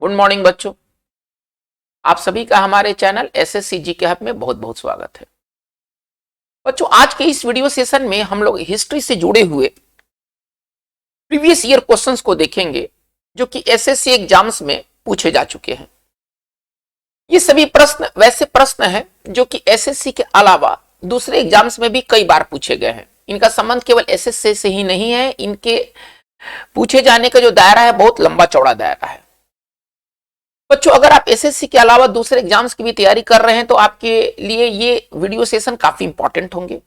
Good morning बच्चों। आप सभी का हमारे चैनल एसएससी जीके हब में बहुत बहुत स्वागत है। बच्चों, आज के इस वीडियो सेशन में हम लोग हिस्ट्री से जुड़े हुए प्रीवियस ईयर क्वेश्चंस को देखेंगे जो कि एसएससी एग्जाम्स में पूछे जा चुके हैं। ये सभी प्रश्न वैसे प्रश्न हैं जो कि एसएससी के अलावा दूसरे एग्जाम्स में भी कई बार पूछे गए हैं। इनका संबंध केवल एसएससी से ही नहीं है, इनके पूछे जाने का जो दायरा है बहुत लंबा चौड़ा दायरा है। बच्चों, अगर आप एसएससी के अलावा दूसरे एग्जाम्स की भी तैयारी कर रहे हैं तो आपके लिए ये वीडियो सेशन काफी इंपॉर्टेंट होंगे।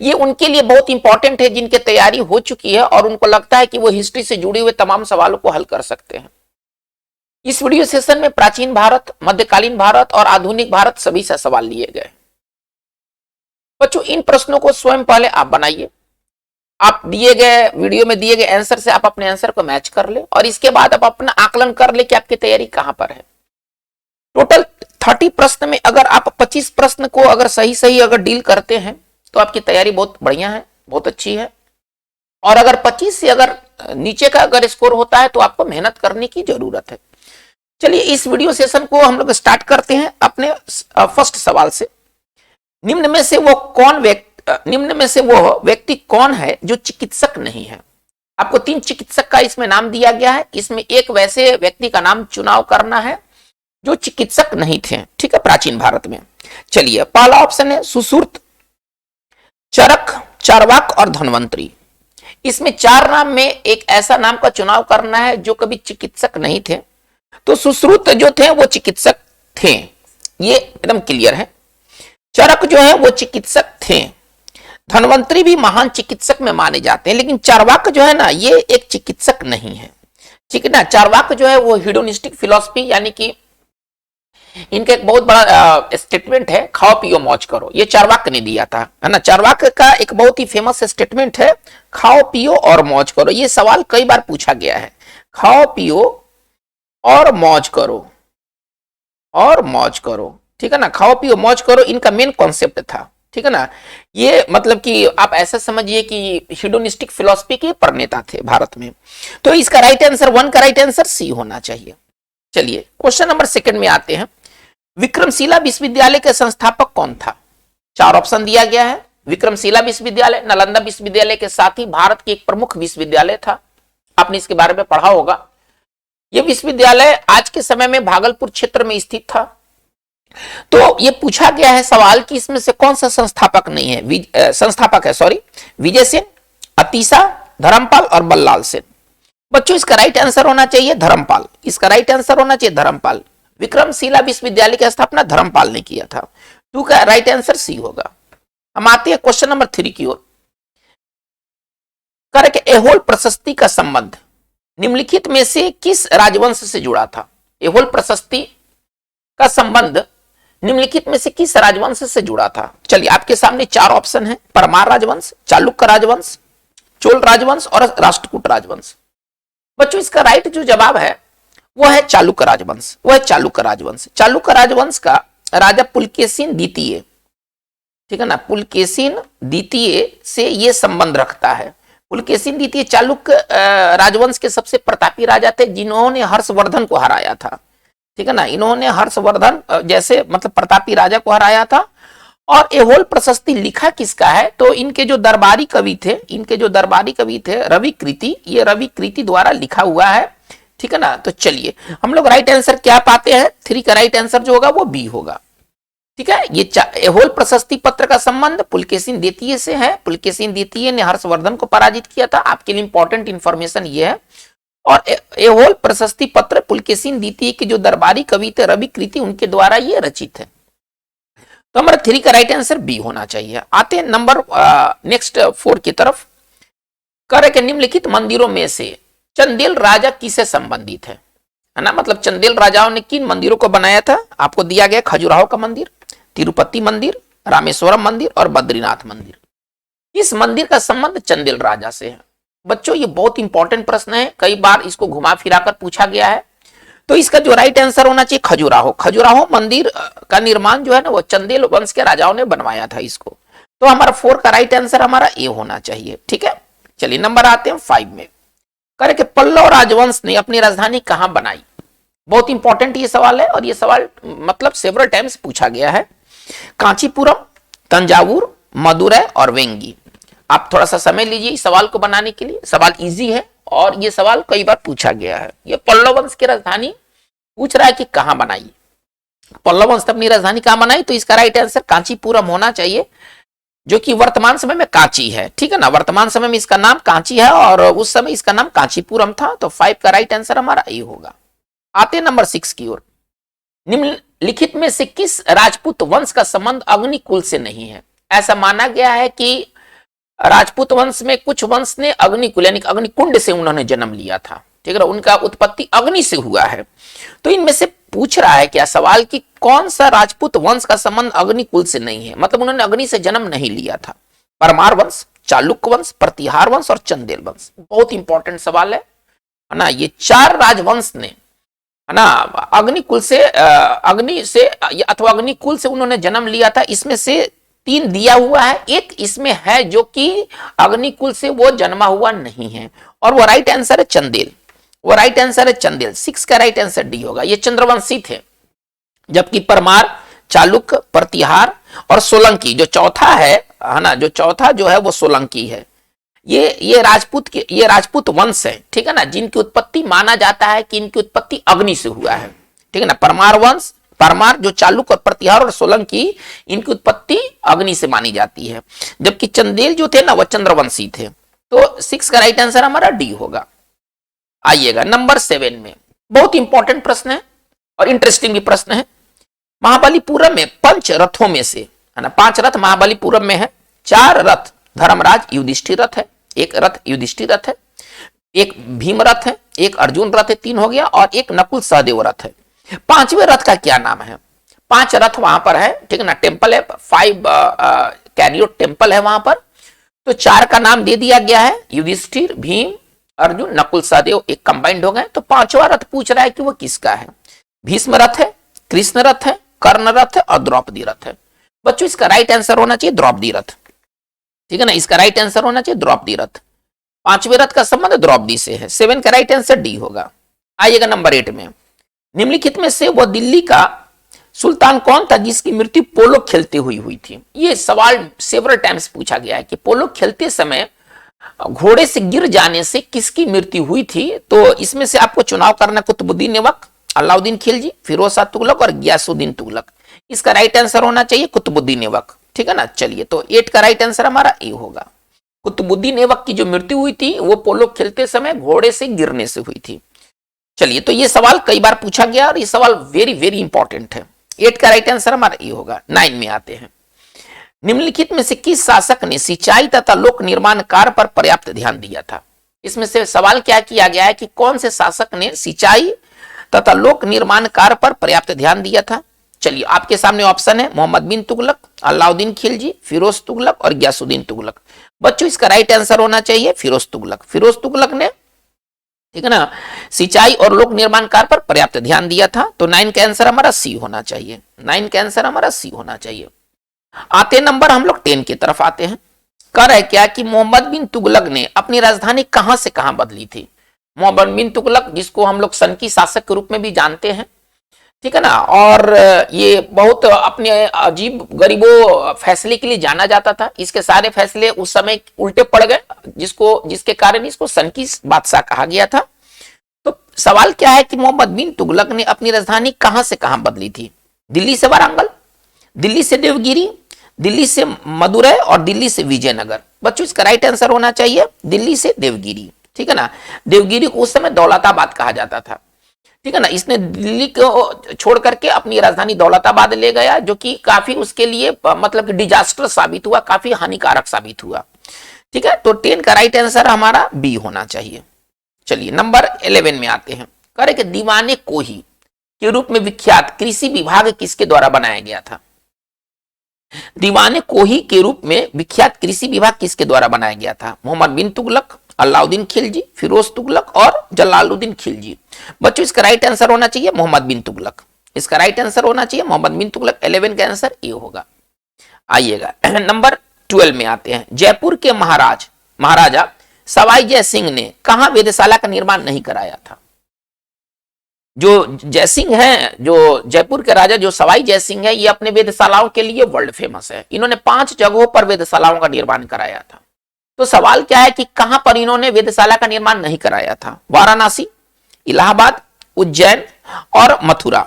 ये उनके लिए बहुत इंपॉर्टेंट है जिनकी तैयारी हो चुकी है और उनको लगता है कि वो हिस्ट्री से जुड़े हुए तमाम सवालों को हल कर सकते हैं। इस वीडियो सेशन में प्राचीन भारत, मध्यकालीन भारत और आधुनिक भारत सभी से सवाल लिए गए। बच्चों, इन प्रश्नों को स्वयं पहले आप बनाइए। आप दिए गए वीडियो में दिए गए आंसर से आप अपने आंसर को मैच कर ले और इसके बाद आप अपना आकलन कर ले कि आपकी तैयारी कहां पर है। टोटल 30 प्रश्न में अगर आप 25 प्रश्न को अगर सही अगर डील करते हैं तो आपकी तैयारी बहुत बढ़िया है, बहुत अच्छी है। और अगर 25 से अगर नीचे का अगर स्कोर होता है तो आपको मेहनत करने की जरूरत है। चलिए इस वीडियो सेशन को हम लोग स्टार्ट करते हैं अपने फर्स्ट सवाल से। निम्न में से वो व्यक्ति कौन है जो चिकित्सक नहीं है? आपको 3 चिकित्सक का इसमें नाम दिया गया है। इसमें एक वैसे व्यक्ति का नाम चुनाव करना है जो चिकित्सक नहीं थे, ठीक है, प्राचीन भारत में। चलिए, पहला ऑप्शन है सुश्रुत, चरक, चार्वाक और धन्वंतरी। इसमें 4 नाम में एक ऐसा नाम का चुनाव करना है जो कभी चिकित्सक नहीं थे। तो सुश्रुत जो थे वो चिकित्सक थे, ये एकदम क्लियर है। चरक जो है वो चिकित्सक थे। धन्वंतरी भी महान चिकित्सक में माने जाते हैं, लेकिन चार्वाक जो है ना ये एक चिकित्सक नहीं है, ठीक है ना। चार्वाक जो है वो हिडोनिस्टिक फिलॉसफी, यानी कि इनका एक बहुत बड़ा स्टेटमेंट है, खाओ पियो मौज करो, ये चार्वाक ने दिया था, है ना। चार्वाक का एक बहुत ही फेमस स्टेटमेंट है, खाओ पियो और मौज करो। ये सवाल कई बार पूछा गया है, खाओ पियो और मौज करो और मौज करो, ठीक है ना। खाओ पियो मौज करो इनका मेन कॉन्सेप्ट था, ठीक है ना। ये मतलब कि आप ऐसा समझिए कि हिडोनिस्टिक फिलॉसफी के प्रणेता थे भारत में। तो इसका राइट आंसर 1 का राइट आंसर सी होना चाहिए। चलिए क्वेश्चन नंबर 2 में आते हैं। विक्रमशिला विश्वविद्यालय के संस्थापक कौन था? 4 ऑप्शन दिया गया है। विक्रमशिला विश्वविद्यालय नालंदा विश्वविद्यालय के साथ ही भारत की एक प्रमुख विश्वविद्यालय था, आपने इसके बारे में पढ़ा होगा। यह विश्वविद्यालय आज के समय में भागलपुर क्षेत्र में स्थित था। तो ये पूछा गया है सवाल कि इसमें से कौन सा संस्थापक नहीं है, संस्थापक है सॉरी, विजय सेन, अतीसा, धर्मपाल और बल्लाल सेन। बच्चों, इसका राइट आंसर होना चाहिए धर्मपाल। इसका राइट आंसर होना चाहिए धर्मपाल। विक्रमशिला विश्वविद्यालय की स्थापना धर्मपाल ने किया था। 2 का राइट आंसर सी होगा। हम आते हैं क्वेश्चन नंबर 3 की ओर। एहोल प्रशस्ति का संबंध निम्नलिखित में से किस राजवंश से जुड़ा था? एहोल प्रशस्ति का संबंध निम्नलिखित में से किस राजवंश से जुड़ा था? चलिए आपके सामने 4 ऑप्शन है, परमार राजवंश, चालुक्य राजवंश, चोल राजवंश और राष्ट्रकूट राजवंश। बच्चों, इसका राइट जो जवाब है वो है चालुक्य राजवंश, वो है चालुक्य राजवंश। चालुक्य राजवंश का राजा पुलकेशिन द्वितीय, ठीक है ना, पुलकेशिन द्वितीय से ये संबंध रखता है। पुलकेशिन द्वितीय चालुक्य राजवंश के सबसे प्रतापी राजा थे जिन्होंने हर्षवर्धन को हराया था, ठीक है ना। इन्होंने हर्षवर्धन जैसे मतलब प्रतापी राजा को हराया था। और एहोल प्रशस्ति लिखा किसका है? तो इनके जो दरबारी कवि थे रवि कृति, ये रवि कृति द्वारा लिखा हुआ है, ठीक है ना। तो चलिए हम लोग राइट आंसर क्या पाते हैं? 3 का राइट आंसर जो होगा वो बी होगा, ठीक है। ये एहोल प्रशस्ति पत्र का संबंध पुलकेशिन द्वितीय से है। पुलकेशिन द्वितीय ने हर्षवर्धन को पराजित किया था। आपके लिए इंपॉर्टेंट इंफॉर्मेशन ये है। और एहोल प्रशस्ति पत्र पुलकेशिन द्वितीय के जो दरबारी कवि थे रवि कृति, उनके द्वारा ये रचित है। तो हमारा 3 का राइट आंसर बी होना चाहिए। आते हैं नंबर नेक्स्ट 4 की तरफ। करे के निम्नलिखित मंदिरों में से चंदेल राजा किसे संबंधित है ना। मतलब चंदेल राजाओं ने किन मंदिरों को बनाया था? आपको दिया गया खजुराहो का मंदिर, तिरुपति मंदिर, रामेश्वरम मंदिर और बद्रीनाथ मंदिर। इस मंदिर का संबंध चंदेल राजा से है। बच्चों, ये बहुत इंपॉर्टेंट प्रश्न है, कई बार इसको घुमा फिराकर पूछा गया है। तो इसका जो राइट आंसर होना चाहिए खजुराहो। खजुराहो मंदिर का निर्माण जो है ना वो चंदेल वंश के राजाओं ने बनवाया था इसको। तो हमारा 4 का राइट आंसर हमारा ए होना चाहिए, ठीक है। चलिए नंबर आते हैं 5 में। करके पल्लव राजवंश ने अपनी राजधानी कहां बनाई? बहुत इंपॉर्टेंट ये सवाल है और ये सवाल मतलब सेवरल टाइम्स पूछा गया है। कांचीपुरम, तंजावुर, मदुरै और वेंगी। आप थोड़ा सा समय लीजिए इस सवाल को बनाने के लिए। सवाल इजी है और ये सवाल कई बार पूछा गया है। ये पल्लव वंश की राजधानी पूछ रहा है कि कहां बनाई। पल्लव वंश अपनी राजधानी कहां बनाई, तो इसका राइट आंसर कांचीपुरम होना चाहिए, जो कि वर्तमान समय में कांची है। ठीक है ना, वर्तमान समय में इसका नाम कांची है और उस समय इसका नाम कांचीपुरम था। तो 5 का राइट आंसर हमारा ए होगा। आते नंबर 6 की ओर। निम्नलिखित में से किस राजपूत वंश का संबंध अग्नि कुल से नहीं है? ऐसा माना गया है कि राजपूत वंश में कुछ वंश ने अग्निकुल यानी अग्निकुंड से उन्होंने जन्म लिया था। ठीक है ना, उनका उत्पत्ति अग्नि से हुआ है। तो इनमें से पूछ रहा है क्या सवाल कि कौन सा राजपूत वंश का संबंध अग्निकुल से नहीं है, मतलब उन्होंने अग्नि से जन्म नहीं लिया था। परमार वंश, चालुक्य वंश, प्रतिहार वंश और चंदेल वंश। बहुत इंपॉर्टेंट सवाल है ना। ये 4 राजवंश ने है ना अग्निकुल से अग्नि से अथवा अग्निकुल से उन्होंने जन्म लिया था। इसमें से 3 दिया हुआ है, एक इसमें है जो कि अग्निकुल से वो जन्मा हुआ नहीं है और वो राइट आंसर है चंदेल। वो राइट आंसर है चंदेल। 6 का राइट आंसर डी होगा। ये चंद्रवंशी थे, जबकि परमार, चालुक्य, प्रतिहार और सोलंकी जो चौथा है ना, जो चौथा जो है वो सोलंकी है। ये राजपूत वंश है। ठीक है ना, जिनकी उत्पत्ति माना जाता है कि इनकी उत्पत्ति अग्नि से हुआ है। ठीक है ना, परमार वंश, परमार जो चालुक्य और प्रतिहार और सोलंकी, इनकी उत्पत्ति अग्नि से मानी जाती है, जबकि चंदेल जो थे ना वह चंद्रवंशी थे। तो 6 का राइट आंसर हमारा डी होगा। आइएगा नंबर 7 में। बहुत इंपॉर्टेंट प्रश्न है और इंटरेस्टिंग भी प्रश्न है। महाबलीपुरम में 5 रथों में से है ना, 5 रथ महाबलीपुरम में है। 4 रथ धर्मराज युधिष्ठिर रथ है, 1 रथ युधिष्ठिर रथ है, 1 भीम रथ है, 1 अर्जुन रथ है, 3 हो गया, और 1 नकुल सहदेव रथ है। 5वें रथ का क्या नाम है? 5 रथ वहां पर है। ठीक है ना, टेम्पल है, 5 कैरियोट टेम्पल है वहां पर। तो 4 का नाम दे दिया गया है, युधिष्ठिर, भीम, अर्जुन, नकुल सहदेव एक कंबाइंड हो गए। तो 5वां रथ पूछ रहा है कि वो किसका है। भीष्म रथ है, कृष्ण रथ है, कर्ण रथ है और द्रौपदी रथ है। बच्चों इसका राइट आंसर होना चाहिए द्रौपदी रथ। ठीक है ना, इसका राइट आंसर होना चाहिए द्रौपदी रथ। 5वें रथ का संबंध द्रौपदी से है। 7 का राइट आंसर डी होगा। आइएगा नंबर 8 में। निम्नलिखित में से वह दिल्ली का सुल्तान कौन था जिसकी मृत्यु पोलो खेलते हुई थी? यह सवाल सेवरल टाइम्स पूछा गया है कि पोलो खेलते समय घोड़े से गिर जाने से किसकी मृत्यु हुई थी। तो इसमें से आपको चुनाव करना कुतुबुद्दीन ऐबक, अलाउद्दीन खिलजी, फिरोज शाह तुगलक और गियासुद्दीन तुगलक। इसका राइट आंसर होना चाहिए कुतुबुद्दीन ऐबक। ठीक है ना, चलिए तो 8 का राइट आंसर हमारा ए होगा। कुतुबुद्दीन ऐबक की जो मृत्यु हुई थी वो पोलो खेलते समय घोड़े से गिरने से हुई थी। चलिए तो ये सवाल कई बार पूछा गया और ये सवाल वेरी वेरी इंपॉर्टेंट है। 8 का राइट आंसर हमारा ए होगा। 9 में आते हैं। निम्नलिखित में से किस शासक ने सिंचाई तथा लोक निर्माण कार्य पर पर्याप्त ध्यान दिया था? इसमें से सवाल क्या किया गया है कि कौन से शासक ने सिंचाई तथा लोक निर्माण कार्य पर पर्याप्त ध्यान दिया था। चलिए आपके सामने ऑप्शन है मोहम्मद बिन तुगलक, अलाउद्दीन खिलजी, फिरोज तुगलक और गियासुद्दीन तुगलक। बच्चों इसका राइट आंसर होना चाहिए फिरोज तुगलक। फिरोज तुगलक ने, ठीक है ना, सिंचाई और लोक निर्माण कार्य पर पर्याप्त ध्यान दिया था। तो 9 का आंसर हमारा सी होना चाहिए। 9 का आंसर हमारा सी होना चाहिए। आते नंबर हम लोग 10 की तरफ आते हैं। कर है क्या कि मोहम्मद बिन तुगलक ने अपनी राजधानी कहां से कहां बदली थी? मोहम्मद बिन तुगलक जिसको हम लोग सन की शासक के रूप में भी जानते हैं, ठीक है ना, और ये बहुत अपने अजीब गरीबों फैसले के लिए जाना जाता था। इसके सारे फैसले उस समय उल्टे पड़ गए, जिसके कारण इसको सन की बादशाह कहा गया था। तो सवाल क्या है कि मोहम्मद बिन तुगलक ने अपनी राजधानी कहां से कहां बदली थी? दिल्ली से वारंगल, दिल्ली से देवगिरी, दिल्ली से मदुरै और दिल्ली से विजयनगर। बच्चों इसका राइट आंसर होना चाहिए दिल्ली से देवगिरी। ठीक है ना, देवगिरी को उस समय दौलताबाद कहा जाता था। ठीक है ना, इसने दिल्ली को छोड़ करके अपनी राजधानी दौलताबाद ले गया, जो कि काफी उसके लिए मतलब डिजास्टर साबित हुआ, काफी हानिकारक साबित हुआ। ठीक है, तो 10 का राइट आंसर हमारा बी होना चाहिए। चलिए नंबर 11 में आते हैं। करे कि दीवाने कोही के रूप में विख्यात कृषि विभाग किसके द्वारा बनाया गया था? दीवाने कोही के रूप में विख्यात कृषि विभाग किसके द्वारा बनाया गया था? मोहम्मद बिन तुगलक, अलाउद्दीन खिलजी, फिरोज तुगलक और जलालुद्दीन खिलजी। बच्चों इसका राइट आंसर होना चाहिए मोहम्मद बिन तुगलक। इसका राइट आंसर होना चाहिए मोहम्मद बिन तुगलक। 11 का आंसर ए होगा। आइएगा नंबर 12 में आते हैं। जयपुर के महाराजा सवाई जय सिंह ने कहां वेधशाला का निर्माण नहीं कराया था? जो जयसिंह है, जो जयपुर के राजा जो सवाई जयसिंह है, ये अपने वेधशालाओं के लिए वर्ल्ड फेमस है। इन्होंने 5 जगहों पर वेधशालाओं का निर्माण कराया था। तो सवाल क्या है कि कहां पर इन्होंने वेधशाला का निर्माण नहीं कराया था? वाराणसी, इलाहाबाद, उज्जैन और मथुरा।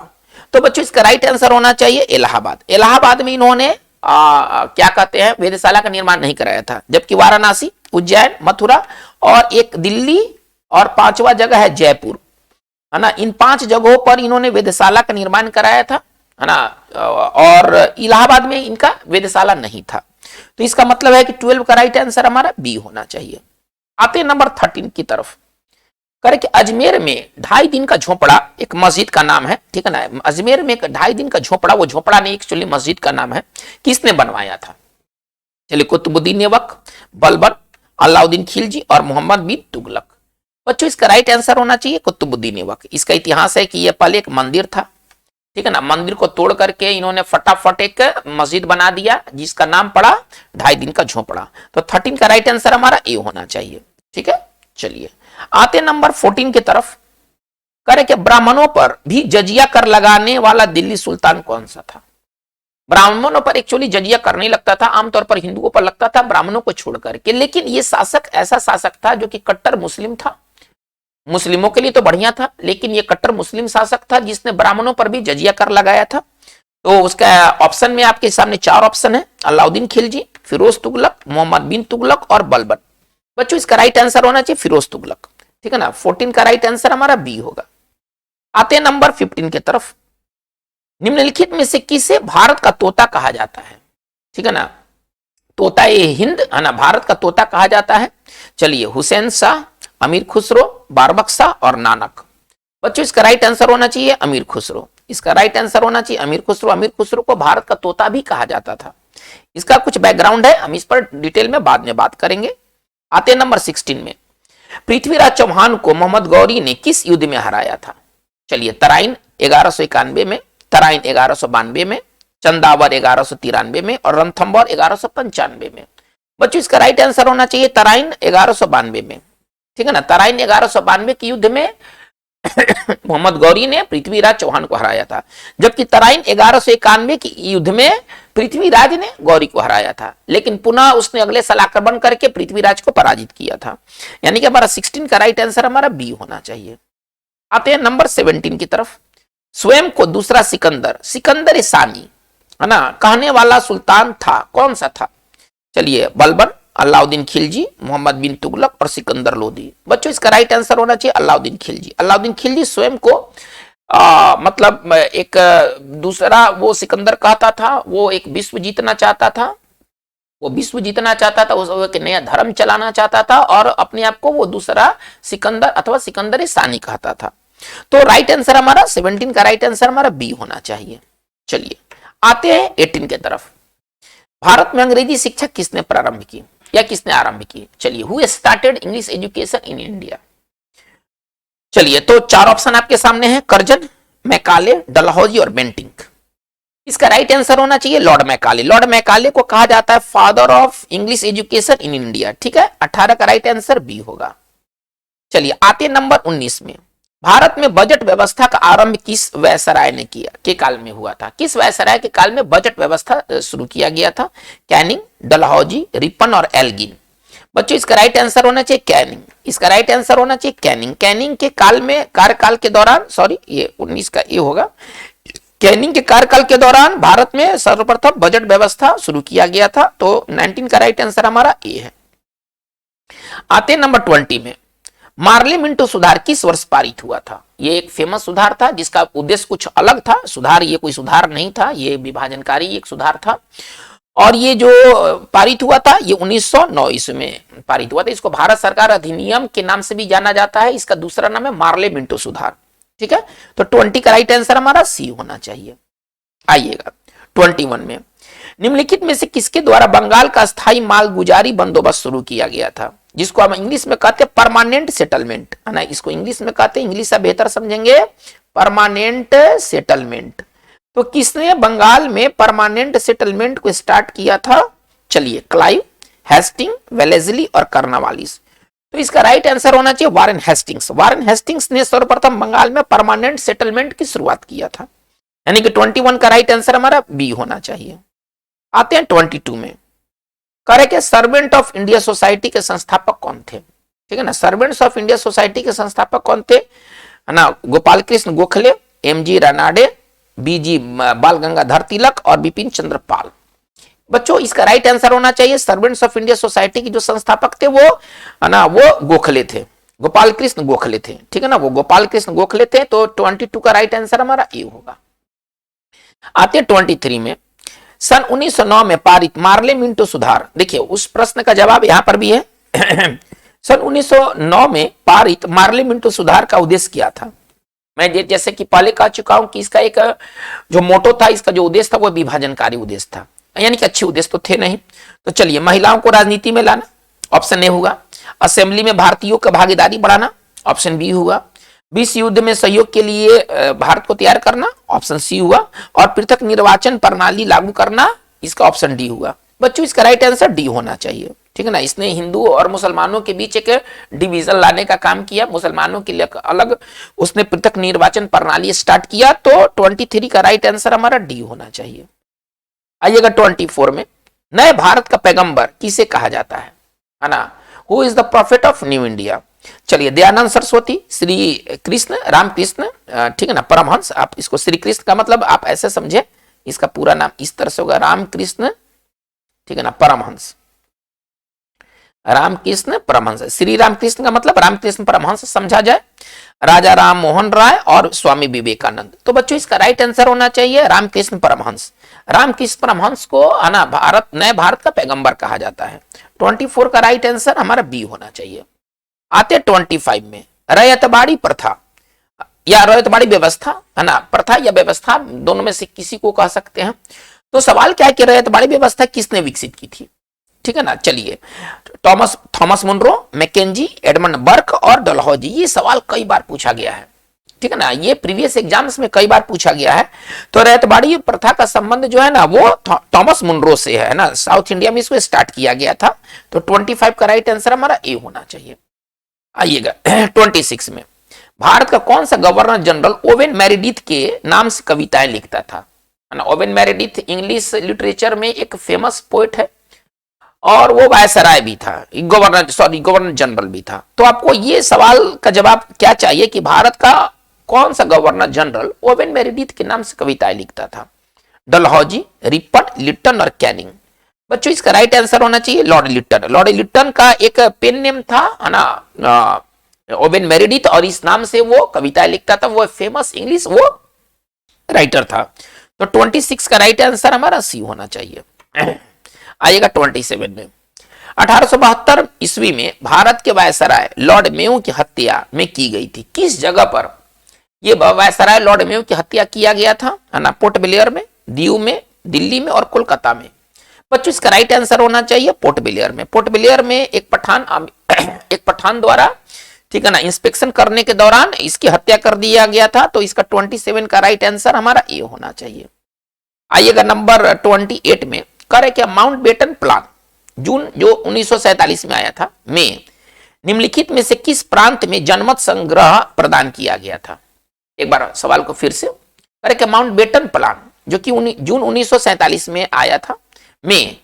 तो बच्चों इसका राइट आंसर होना चाहिए इलाहाबाद। इलाहाबाद में इन्होंने क्या कहते हैं, वेधशाला का निर्माण नहीं कराया था। जबकि वाराणसी, उज्जैन, मथुरा और एक दिल्ली और 5वां जगह है जयपुर, है ना, इन 5 जगहों पर इन्होंने वेधशाला का निर्माण कराया था, है ना। और इलाहाबाद में इनका वेधशाला नहीं था। तो इसका मतलब है कि 12 का राइट आंसर हमारा बी होना चाहिए। आते नंबर 13 की तरफ। करे कि अजमेर में 2.5 दिन का झोपड़ा एक मस्जिद का नाम है, ठीक है ना। अजमेर में 2.5 दिन का झोपड़ा, वो झोपड़ा नहीं एक्चुअली मस्जिद का नाम है, किसने बनवाया था? चलिए, कुतुबुद्दीन ऐबक, बलबन, अलाउद्दीन खिलजी और मोहम्मद बिन तुगलक। बच्चों इसका राइट आंसर होना चाहिए कुतुबुद्दीन ऐबक। इसका इतिहास है कि यह पहले एक मंदिर था, ठीक है ना। मंदिर को तोड़ करके इन्होंने फटाफट एक मस्जिद बना दिया, जिसका नाम पड़ा 2.5 दिन का झोपड़ा। तो 13 का राइट आंसर हमारा ए होना चाहिए, ठीक है। चलिए आते नंबर 14 की तरफ। करे कि ब्राह्मणों पर भी जजिया कर लगाने वाला दिल्ली सुल्तान कौन सा था? ब्राह्मणों पर एक्चुअली जजिया कर नहीं लगता था, आमतौर पर हिंदुओं पर लगता था, ब्राह्मणों को छोड़ करके। लेकिन ये शासक ऐसा शासक था जो कि कट्टर मुस्लिम था। मुस्लिमों के लिए तो बढ़िया था, लेकिन ये कट्टर मुस्लिम शासक था जिसने ब्राह्मणों पर भी जजिया कर लगाया था। तो उसका ऑप्शन में आपके सामने 4 ऑप्शन है: अलाउद्दीन खिलजी, फिरोज तुगलक, मोहम्मद बिन तुगलक और बलबन। बच्चों इसका राइट आंसर होना चाहिए फिरोज तुगलक, ठीक है ना। 14 का राइट आंसर हमारा बी होगा। आते हैं नंबर 15 की तरफ। निम्नलिखित में से किसे भारत का तोता कहा जाता है? ठीक है ना, तोता ए हिंद, है ना, भारत का तोता कहा जाता है। चलिए, हुसैन शाह, अमीर खुसरो, बारबक्सा और नानक। बच्चों इसका राइट आंसर होना चाहिए अमीर खुसरो। इसका राइट आंसर होना चाहिए अमीर खुसरो। अमीर खुसरो को भारत का तोता भी कहा जाता था। इसका कुछ बैकग्राउंड है, हम इस पर डिटेल में बाद में बात करेंगे। आते नंबर 16 में। पृथ्वीराज चौहान को मोहम्मद गौरी ने किस युद्ध में हराया था? चलिए, तराइन 1191 में, तराइन 1192 में, चंदावर 1193 में और रणथंबोर 1195 में। बच्चों इसका राइट आंसर होना चाहिए तराइन 1192 में, ठीक है ना। तराइन 1192 के युद्ध में मोहम्मद गौरी ने पृथ्वीराज चौहान को हराया था, जबकि तराइन 1191 की युद्ध में पृथ्वीराज ने गौरी को हराया था। लेकिन पुनः उसने अगले साल आक्रमण करके पृथ्वीराज को पराजित किया था। यानी कि हमारा 16 का राइट आंसर हमारा बी होना चाहिए। आते हैं नंबर 17 की तरफ। स्वयं को दूसरा सिकंदर, सिकंदर सानी, है ना, कहने वाला सुल्तान था, कौन सा था? चलिए, बलबन, अलाउद्दीन खिलजी, मोहम्मद बिन तुगलक और सिकंदर लोदी। बच्चों इसका राइट आंसर होना चाहिए अलाउद्दीन खिलजी। अलाउद्दीन खिलजी स्वयं को मतलब एक दूसरा वो सिकंदर कहता था, वो एक विश्व जीतना चाहता था, वो विश्व जीतना चाहता था, उस एक नया धर्म चलाना चाहता था और अपने आप को वो दूसरा सिकंदर अथवा सिकंदर सानी कहता था। तो राइट आंसर हमारा 17 का राइट आंसर हमारा बी होना चाहिए। चलिए आते हैं 18 की तरफ। भारत में अंग्रेजी शिक्षा किसने प्रारंभ की या किसने आरंभ की? चलिए, who started English education in India? चलिए, तो 4 ऑप्शन आपके सामने हैं: कर्जन, मैकाले, डलहौजी और बेंटिंक। इसका राइट आंसर होना चाहिए लॉर्ड मैकाले। लॉर्ड मैकाले को कहा जाता है father of English education in India, ठीक है। 18 का राइट आंसर बी होगा। चलिए आते नंबर 19 में। भारत में बजट व्यवस्था का आरंभ किस वायसराय ने किया, के काल में हुआ था? किस वायसराय के काल में बजट व्यवस्था शुरू किया गया था? कैनिंग, डलहौजी, रिपन और एल्गिन। बच्चों इसका राइट आंसर होना चाहिए कैनिंग। इसका राइट आंसर होना चाहिए कैनिंग। कैनिंग के काल में, कार्यकाल के दौरान, सॉरी ये 19 का ये होगा, कैनिंग के कार्यकाल के दौरान भारत में सर्वप्रथम बजट व्यवस्था शुरू किया गया था। तो 19 का राइट आंसर हमारा ए है। आते नंबर 20 में। मार्ले मिंटो सुधार किस वर्ष पारित हुआ था? ये एक फेमस सुधार था जिसका उद्देश्य कुछ अलग था। सुधार, ये कोई सुधार नहीं था, ये विभाजनकारी एक सुधार था। और ये जो पारित हुआ था ये 1909 ईस्वी में पारित हुआ था। इसको भारत सरकार अधिनियम के नाम से भी जाना जाता है। इसका दूसरा नाम है मार्ले मिंटो सुधार, ठीक है। तो 20 का राइट आंसर हमारा सी होना चाहिए। आइएगा 21 में। निम्नलिखित में से किसके द्वारा बंगाल का स्थायी मालगुजारी बंदोबस्त शुरू किया गया था, जिसको हम इंग्लिश में कहते हैं परमानेंट सेटलमेंट, है ना। इसको इंग्लिश में कहते हैं, इंग्लिश से बेहतर समझेंगे, परमानेंट सेटलमेंट। तो किसने बंगाल में परमानेंट सेटलमेंट को स्टार्ट किया था? चलिए, क्लाइव, हेस्टिंग, वेलेस्ली और कर्नवालिस। तो इसका राइट आंसर होना चाहिए वारेन हेस्टिंग्स। वारेन हेस्टिंग्स ने सर्वप्रथम बंगाल में परमानेंट सेटलमेंट की शुरुआत किया था, यानी कि 21 का राइट आंसर हमारा बी होना चाहिए। आते हैं 22 में, करे के सर्वेंट ऑफ इंडिया सोसाइटी के संस्थापक कौन थे? ठीक है ना, सर्वेंट्स ऑफ इंडिया सोसाइटी के संस्थापक कौन थे? है ना, गोपाल कृष्ण गोखले, एमजी रानाडे, बीजी बाल गंगाधर तिलक और बिपिन चंद्र पाल। बच्चों इसका राइट आंसर होना चाहिए सर्वेंट्स ऑफ इंडिया सोसाइटी के जो संस्थापक थे वो, है ना, वो गोखले थे, गोपाल कृष्ण गोखले थे। ठीक है ना, वो गोपाल कृष्ण गोखले थे। तो 22 का राइट आंसर हमारा ए होगा। आते 23 में, सन 1909 में पारित मार्ले मिंटो सुधार। देखिए उस प्रश्न का जवाब यहां पर भी है। सन 1909 में पारित मार्ले मिंटो सुधार का उद्देश्य क्या था? मैं जैसे कि पहले कह चुका हूं कि इसका एक जो मोटो था, इसका जो उद्देश्य था वो विभाजनकारी उद्देश्य था, यानी कि अच्छे उद्देश्य तो थे नहीं। तो चलिए, महिलाओं को राजनीति में लाना, ऑप्शन ए हुआ। असेंबली में भारतीयों का भागीदारी बढ़ाना, ऑप्शन बी हुआ। विश्व युद्ध में सहयोग के लिए भारत को तैयार करना, ऑप्शन सी हुआ। और पृथक निर्वाचन प्रणाली लागू करना, इसका ऑप्शन डी हुआ। बच्चों इसका राइट आंसर डी होना चाहिए। ठीक है ना, इसने हिंदू और मुसलमानों के बीच एक डिवीजन लाने का काम किया, मुसलमानों के लिए अलग उसने पृथक निर्वाचन प्रणाली स्टार्ट किया। तो 23 का राइट आंसर हमारा डी होना चाहिए। आइएगा 24 में, नए भारत का पैगंबर किसे कहा जाता है ना? Who is the profit of new India? चलिए, दयानंद सरस्वती, श्री कृष्ण रामकृष्ण, ठीक है ना, परमहंस। आप इसको श्री कृष्ण का मतलब आप ऐसे समझे, इसका पूरा नाम इस तरह से होगा, रामकृष्ण, ठीक है ना, परमहंस, रामकृष्ण परमहंस। श्री रामकृष्ण का मतलब रामकृष्ण परमहंस समझा जाए, राजा राम मोहन राय और स्वामी विवेकानंद। तो बच्चों इसका राइट आंसर होना चाहिए रामकृष्ण परमहंस। रामकृष्ण परमहंस को आना भारत, नए भारत का पैगंबर कहा जाता है। 24 का राइट आंसर हमारा बी होना चाहिए। आते 25 में, रैयतबाड़ी प्रथा या रैयतबाड़ी व्यवस्था, है ना, प्रथा या व्यवस्था दोनों में से किसी को कह सकते हैं। तो सवाल क्या है कि रैयतबाड़ी व्यवस्था किसने विकसित की थी? ठीक है ना, चलिए, Thomas Munro, Mackenzie, Edmund Burke और डलहौजी। ये सवाल कई बार पूछा गया है। ठीक है ना, ये प्रीवियस एग्जाम्स में कई बार पूछा गया है। तो रैयतबाड़ी प्रथा का संबंध जो है ना वो थॉमस मुनरो से है ना, साउथ इंडिया में इसको स्टार्ट किया गया था। तो 25 का राइट आंसर हमारा ए होना चाहिए। आइएगा 26 में, भारत का कौन सा गवर्नर जनरल ओवेन मेरेडिथ के नाम से कविताएं लिखता था? है ना, ओवेन मेरेडिथ इंग्लिश लिटरेचर में एक फेमस पोएट है और वो वायसराय भी था, गवर्नर जनरल भी था। तो आपको ये सवाल का जवाब क्या चाहिए कि भारत का कौन सा गवर्नर जनरल ओवेन मेरेडिथ के नाम से कविताएं लिखता था? डलहौजी, रिपन, लिट्टन और कैनिंग। बच्चों इसका राइट आंसर होना चाहिए लॉर्ड लिट्टन। लॉर्ड लिट्टन का एक पेन नेम था, है ना, ओवेन मेरेडिथ, और इस नाम से वो कविताएं लिखता था। वो फेमस इंग्लिश वो राइटर था। तो 26 का राइट आंसर हमारा सी होना चाहिए। आइएगा 27 में, 1872 ईस्वी में भारत के वायसराय लॉर्ड मेयो की हत्या में की गई थी। किस जगह पर ये वायसराय लॉर्ड मेयो की हत्या किया गया था? है ना, पोर्ट ब्लेयर में, दीव में, दिल्ली में और कोलकाता में। बच्चों इसका राइट आंसर होना चाहिए पोर्ट ब्लेयर में। पोर्ट ब्लेयर में एक पठान द्वारा, ठीक है ना, इंस्पेक्शन करने के दौरान इसकी हत्या कर दिया गया था। तो इसका 27 का राइट आंसर हमारा ए होना चाहिए। आइएगा नंबर 28 में, करे क्या माउंटबेटन प्लान जून जो 1947 में आया था में निम्नलिखित में से किस प्रांत में जनमत संग्रह प्रदान किया गया था? एक बार सवाल को फिर से, करे क्या माउंटबेटन प्लान जो कि जून 1947 में आया था में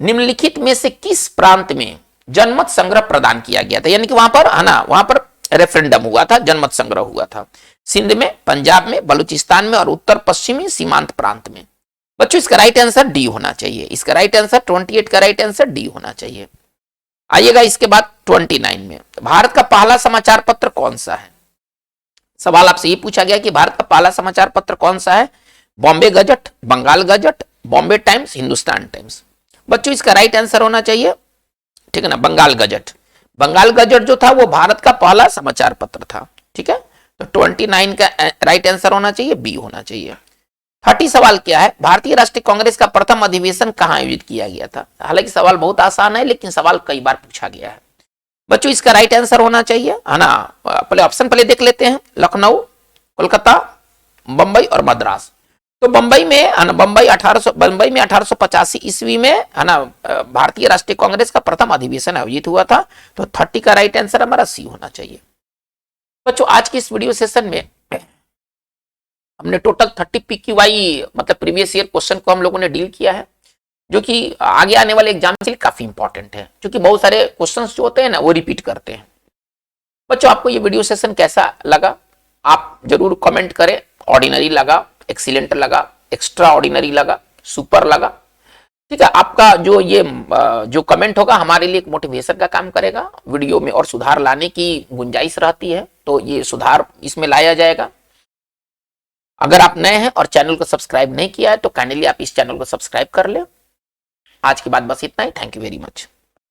निम्नलिखित में से किस प्रांत में जनमत संग्रह प्रदान किया गया था? यानी कि वहां पर, है ना, वहां पर रेफरेंडम हुआ था, जनमत संग्रह हुआ था। सिंध में, पंजाब में, बलूचिस्तान में और उत्तर पश्चिमी सीमांत प्रांत में। बच्चों इसका राइट आंसर डी होना चाहिए। इसका राइट आंसर 28 का राइट आंसर डी होना चाहिए। आइएगा इसके बाद 29 में, भारत का पहला समाचार पत्र कौन सा है? सवाल आपसे ये पूछा गया कि भारत का पहला समाचार पत्र कौन सा है? Bombay gazette, Bengal gazette, Bombay Times, Hindustan Times. बच्चों इसका राइट आंसर होना चाहिए, ठीक है ना, बंगाल गजट। बंगाल गजट जो था वो भारत का पहला समाचार पत्र था। ठीक है, तो 29 का राइट आंसर होना चाहिए, बी होना चाहिए। 30 सवाल क्या है? भारतीय राष्ट्रीय कांग्रेस का प्रथम अधिवेशन कहां आयोजित किया गया था? हालांकि सवाल बहुत आसान है लेकिन सवाल कई बार पूछा गया है। बच्चों इसका राइट आंसर होना चाहिए, है ना, पहले ऑप्शन पहले देख लेते हैं, लखनऊ, कोलकाता, बंबई और मद्रास। तो बंबई में 1885 ईस्वी में है ना भारतीय राष्ट्रीय कांग्रेस का प्रथम अधिवेशन आयोजित हुआ था। तो 30 का राइट आंसर हमारा सी होना चाहिए। बच्चों आज के इस वीडियो सेशन में हमने टोटल 30 PQI मतलब प्रीवियस ईयर क्वेश्चन को हम लोगों ने डील किया है, जो कि आगे आने वाले एग्जाम के लिए काफी इंपॉर्टेंट है, क्योंकि बहुत सारे क्वेश्चंस जो होते हैं ना वो रिपीट करते हैं। बच्चों आपको ये वीडियो सेशन कैसा लगा आप जरूर कमेंट करें। ऑर्डिनरी लगा, एक्सीलेंट लगा, एक्स्ट्रा ऑर्डिनरी लगा, सुपर लगा, ठीक है। आपका जो कमेंट होगा हमारे लिए एक मोटिवेशन का काम करेगा, वीडियो में और सुधार लाने की गुंजाइश रहती है, तो ये सुधार इसमें लाया जाएगा। अगर आप नए हैं और चैनल को सब्सक्राइब नहीं किया है तो काइंडली आप इस चैनल को सब्सक्राइब कर लें। आज की बात बस इतना ही। Thank you very much.